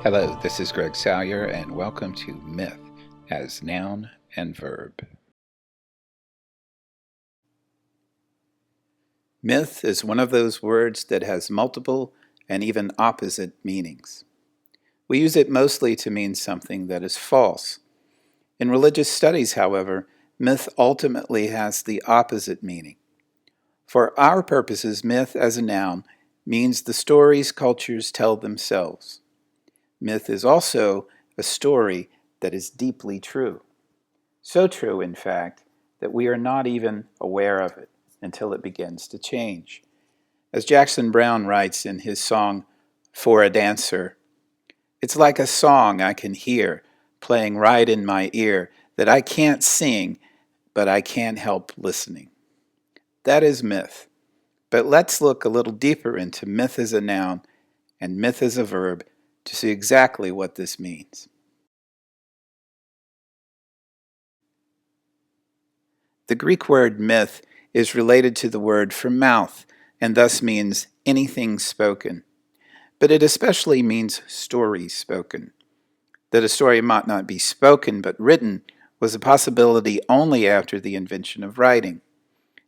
Hello, this is Greg Salyer, and welcome to Myth as Noun and Verb. Myth is one of those words that has multiple and even opposite meanings. We use it mostly to mean something that is false. In religious studies, however, myth ultimately has the opposite meaning. For our purposes, myth as a noun means the stories cultures tell themselves. Myth is also a story that is deeply true. So true, in fact, that we are not even aware of it until it begins to change. As Jackson Browne writes in his song, For a Dancer, it's like a song I can hear playing right in my ear that I can't sing, but I can't help listening. That is myth. But let's look a little deeper into myth as a noun and myth as a verb to see exactly what this means. The Greek word myth is related to the word for mouth and thus means anything spoken. But it especially means stories spoken. That a story might not be spoken but written was a possibility only after the invention of writing.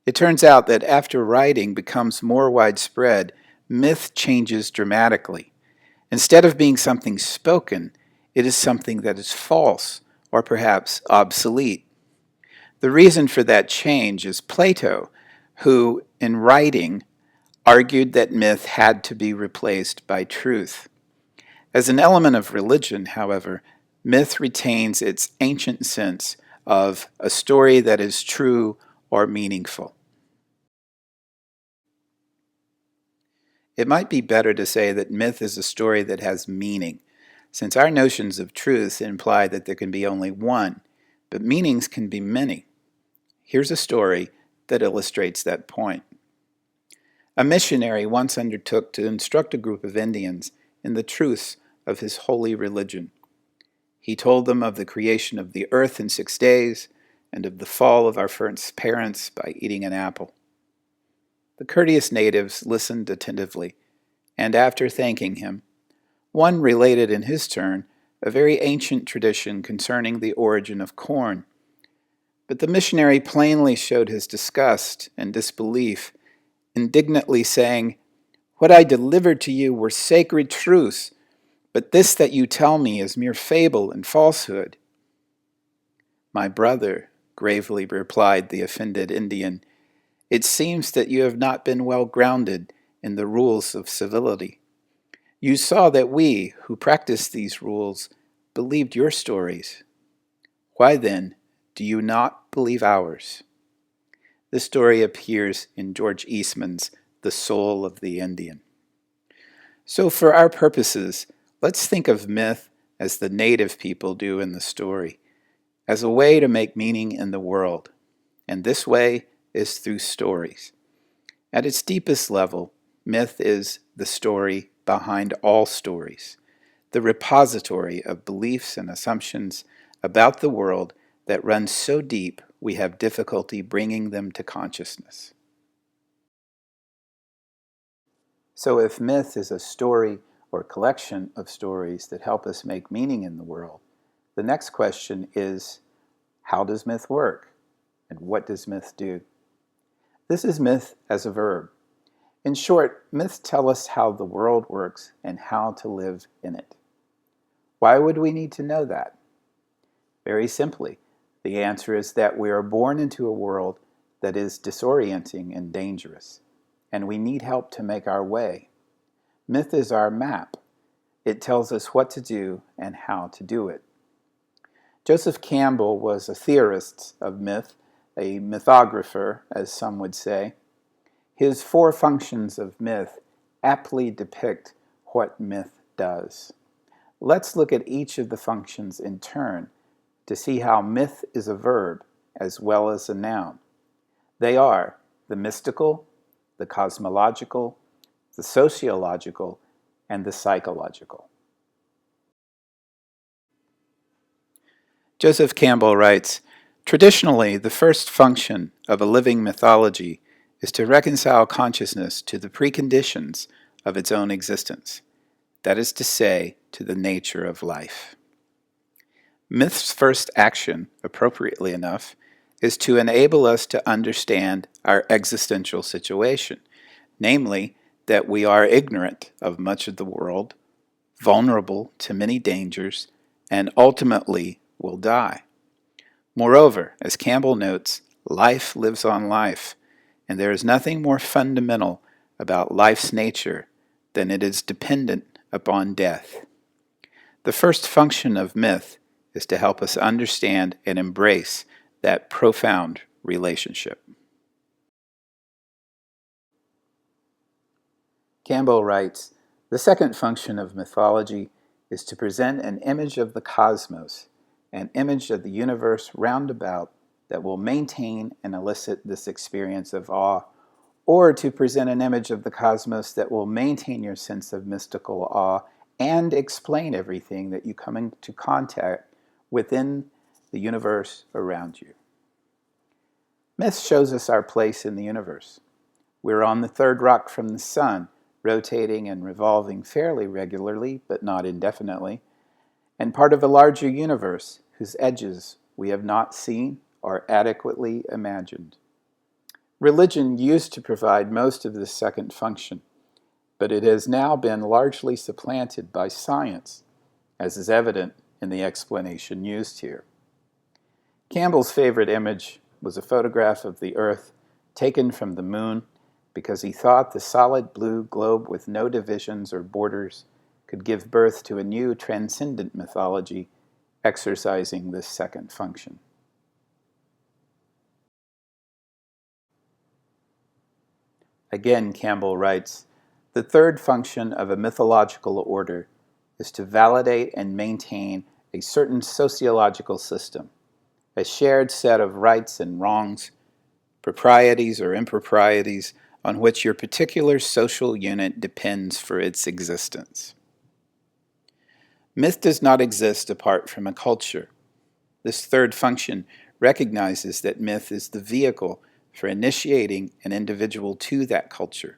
It turns out that after writing becomes more widespread, myth changes dramatically. Instead of being something spoken, it is something that is false or perhaps obsolete. The reason for that change is Plato, who, in writing, argued that myth had to be replaced by truth. As an element of religion, however, myth retains its ancient sense of a story that is true or meaningful. It might be better to say that myth is a story that has meaning, since our notions of truth imply that there can be only one, but meanings can be many. Here's a story that illustrates that point. A missionary once undertook to instruct a group of Indians in the truths of his holy religion. He told them of the creation of the earth in 6 days and of the fall of our first parents by eating an apple. The courteous natives listened attentively, and after thanking him, one related in his turn a very ancient tradition concerning the origin of corn. But the missionary plainly showed his disgust and disbelief, indignantly saying, "What I delivered to you were sacred truths, but this that you tell me is mere fable and falsehood." "My brother," gravely replied the offended Indian, "it seems that you have not been well grounded in the rules of civility. You saw that we, who practice these rules, believed your stories. Why then do you not believe ours?" This story appears in George Eastman's The Soul of the Indian. So for our purposes, let's think of myth as the native people do in the story, as a way to make meaning in the world. And this way is through stories. At its deepest level, myth is the story behind all stories, the repository of beliefs and assumptions about the world that run so deep we have difficulty bringing them to consciousness. So if myth is a story or collection of stories that help us make meaning in the world, the next question is, how does myth work? And what does myth do? This is myth as a verb. In short, myths tell us how the world works and how to live in it. Why would we need to know that? Very simply, the answer is that we are born into a world that is disorienting and dangerous, and we need help to make our way. Myth is our map. It tells us what to do and how to do it. Joseph Campbell was a theorist of myth, a mythographer, as some would say. His 4 functions of myth aptly depict what myth does. Let's look at each of the functions in turn to see how myth is a verb as well as a noun. They are the mystical, the cosmological, the sociological, and the psychological. Joseph Campbell writes, "Traditionally, the first function of a living mythology is to reconcile consciousness to the preconditions of its own existence. that is to say, to the nature of life. Myth's first action, appropriately enough, is to enable us to understand our existential situation, namely, that we are ignorant of much of the world, vulnerable to many dangers, and ultimately will die. Moreover, as Campbell notes, life lives on life, and there is nothing more fundamental about life's nature than it is dependent upon death. The first function of myth is to help us understand and embrace that profound relationship. Campbell writes, "The second function of mythology is to present an image of the cosmos, an image of the universe round about that will maintain and elicit this experience of awe, or to present an image of the cosmos that will maintain your sense of mystical awe and explain everything that you come into contact within the universe around you." Myth shows us our place in the universe. We're on the third rock from the sun, rotating and revolving fairly regularly, but not indefinitely, and part of a larger universe whose edges we have not seen or adequately imagined. Religion used to provide most of this second function, but it has now been largely supplanted by science, as is evident in the explanation used here. Campbell's favorite image was a photograph of the Earth taken from the moon because he thought the solid blue globe with no divisions or borders could give birth to a new transcendent mythology exercising this second function. Again, Campbell writes, "The third function of a mythological order is to validate and maintain a certain sociological system, a shared set of rights and wrongs, proprieties or improprieties on which your particular social unit depends for its existence." Myth does not exist apart from a culture. This third function recognizes that myth is the vehicle for initiating an individual to that culture.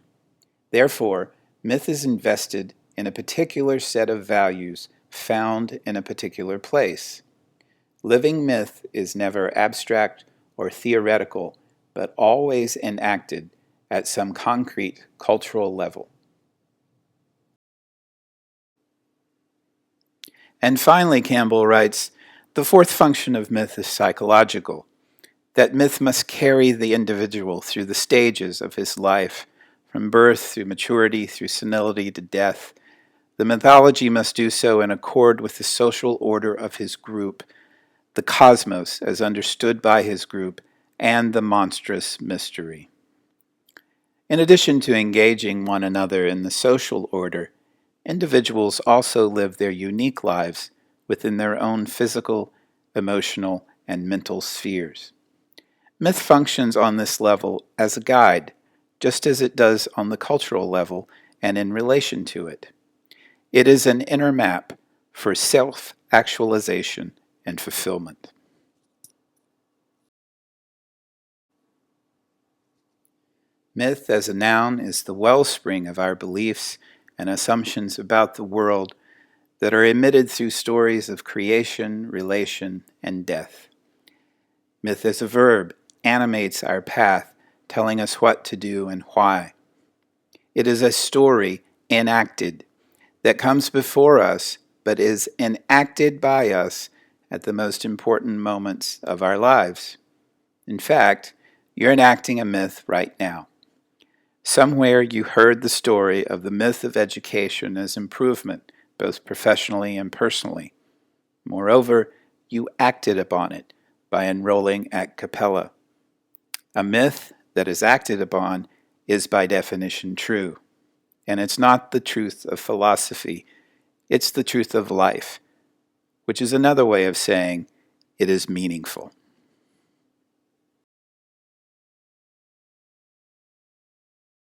Therefore, myth is invested in a particular set of values found in a particular place. Living myth is never abstract or theoretical, but always enacted at some concrete cultural level. And finally, Campbell writes, "The fourth function of myth is psychological, that myth must carry the individual through the stages of his life, from birth through maturity, through senility to death. The mythology must do so in accord with the social order of his group, the cosmos as understood by his group, and the monstrous mystery." In addition to engaging one another in the social order, individuals also live their unique lives within their own physical, emotional, and mental spheres. Myth functions on this level as a guide, just as it does on the cultural level and in relation to it. It is an inner map for self-actualization and fulfillment. Myth as a noun is the wellspring of our beliefs and assumptions about the world that are emitted through stories of creation, relation, and death. Myth as a verb animates our path, telling us what to do and why. It is a story enacted that comes before us but is enacted by us at the most important moments of our lives. In fact, you're enacting a myth right now. Somewhere you heard the story of the myth of education as improvement, both professionally and personally. Moreover, you acted upon it by enrolling at Capella. A myth that is acted upon is by definition true. And it's not the truth of philosophy, it's the truth of life, which is another way of saying it is meaningful.